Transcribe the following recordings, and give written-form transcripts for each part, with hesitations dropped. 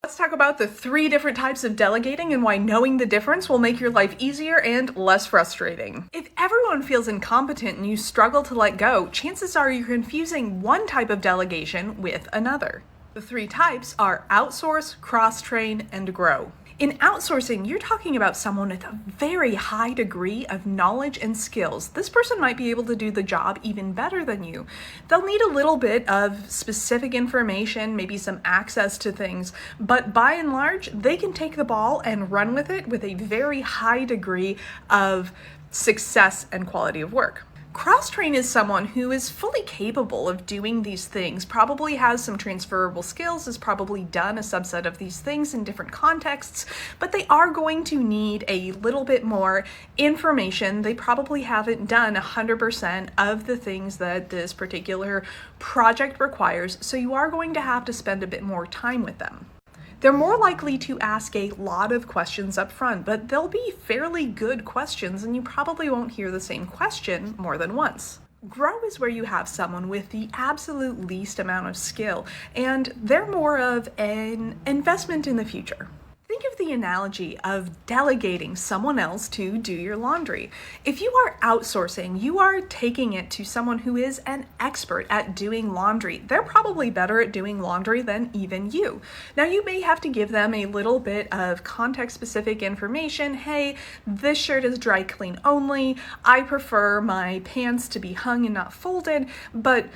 Let's talk about the 3 different types of delegating and why knowing the difference will make your life easier and less frustrating. If everyone feels incompetent and you struggle to let go, chances are you're confusing one type of delegation with another. The 3 types are outsource, cross-train, and grow. In outsourcing, you're talking about someone with a very high degree of knowledge and skills. This person might be able to do the job even better than you. They'll need a little bit of specific information, maybe some access to things, but by and large, they can take the ball and run with it with a very high degree of success and quality of work. Cross-train is someone who is fully capable of doing these things, probably has some transferable skills, has probably done a subset of these things in different contexts, but they are going to need a little bit more information. They probably haven't done 100% of the things that this particular project requires, so you are going to have to spend a bit more time with them. They're more likely to ask a lot of questions up front, but they'll be fairly good questions and you probably won't hear the same question more than once. Grow is where you have someone with the absolute least amount of skill, and they're more of an investment in the future. Think of the analogy of delegating someone else to do your laundry. If you are outsourcing, you are taking it to someone who is an expert at doing laundry. They're probably better at doing laundry than even you. Now, you may have to give them a little bit of context-specific information. Hey, this shirt is dry clean only. I prefer my pants to be hung and not folded, but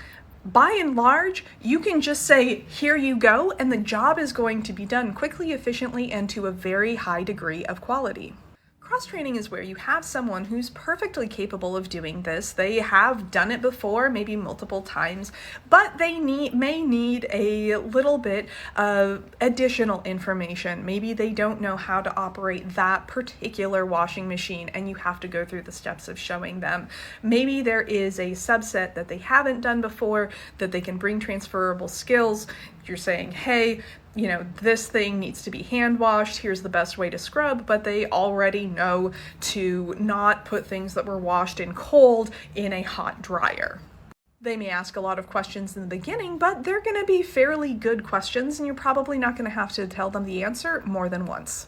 by and large, you can just say, here you go, and the job is going to be done quickly, efficiently, and to a very high degree of quality. Cross-training is where you have someone who's perfectly capable of doing this. They have done it before, maybe multiple times, but they may need a little bit of additional information. Maybe they don't know how to operate that particular washing machine and you have to go through the steps of showing them. Maybe there is a subset that they haven't done before that they can bring transferable skills. You're saying, hey, this thing needs to be hand washed, here's the best way to scrub, but they already know to not put things that were washed in cold in a hot dryer. They may ask a lot of questions in the beginning, but they're going to be fairly good questions and you're probably not going to have to tell them the answer more than once.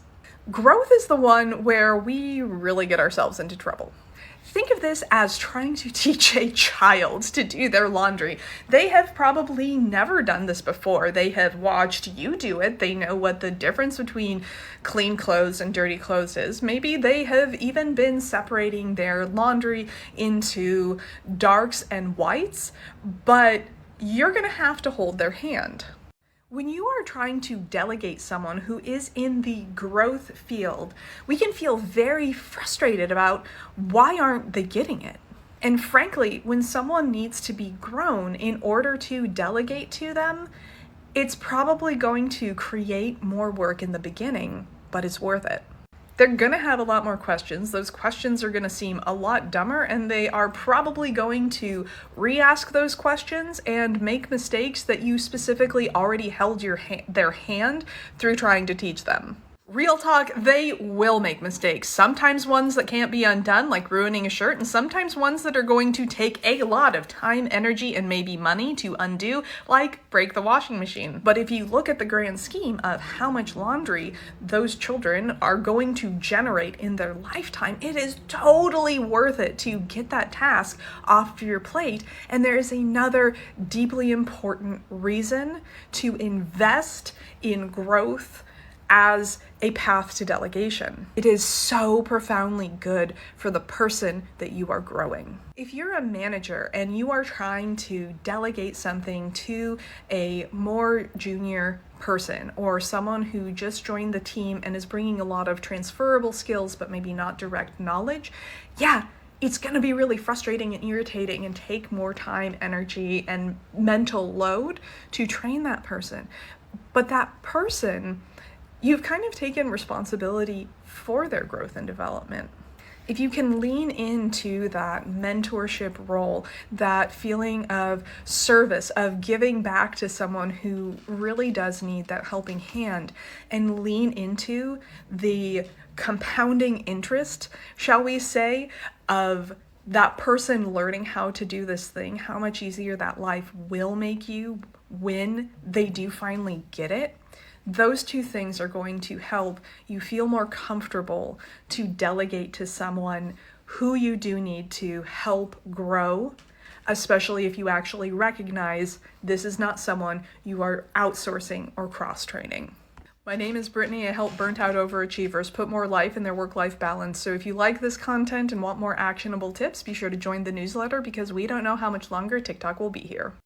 Growth is the one where we really get ourselves into trouble. Think of this as trying to teach a child to do their laundry. They have probably never done this before. They have watched you do it. They know what the difference between clean clothes and dirty clothes is. Maybe they have even been separating their laundry into darks and whites, but you're going to have to hold their hand. When you are trying to delegate someone who is in the growth field, we can feel very frustrated about why aren't they getting it? And frankly, when someone needs to be grown in order to delegate to them, it's probably going to create more work in the beginning, but it's worth it. They're going to have a lot more questions. Those questions are going to seem a lot dumber, and they are probably going to re-ask those questions and make mistakes that you specifically already held their hand through trying to teach them. Real talk, they will make mistakes. Sometimes ones that can't be undone, like ruining a shirt, and sometimes ones that are going to take a lot of time, energy, and maybe money to undo, like break the washing machine. But if you look at the grand scheme of how much laundry those children are going to generate in their lifetime, it is totally worth it to get that task off your plate. And there is another deeply important reason to invest in growth as a path to delegation. It is so profoundly good for the person that you are growing. If you're a manager and you are trying to delegate something to a more junior person or someone who just joined the team and is bringing a lot of transferable skills but maybe not direct knowledge, it's going to be really frustrating and irritating and take more time, energy, and mental load to train that person. But that person, you've kind of taken responsibility for their growth and development. If you can lean into that mentorship role, that feeling of service, of giving back to someone who really does need that helping hand, and lean into the compounding interest, shall we say, of that person learning how to do this thing, how much easier that life will make you when they do finally get it, Those two things are going to help you feel more comfortable to delegate to someone who you do need to help grow, especially if you actually recognize this is not someone you are outsourcing or cross-training. My name is Brittany. I help burnt out overachievers put more life in their work-life balance. So if you like this content and want more actionable tips, be sure to join the newsletter because we don't know how much longer TikTok will be here.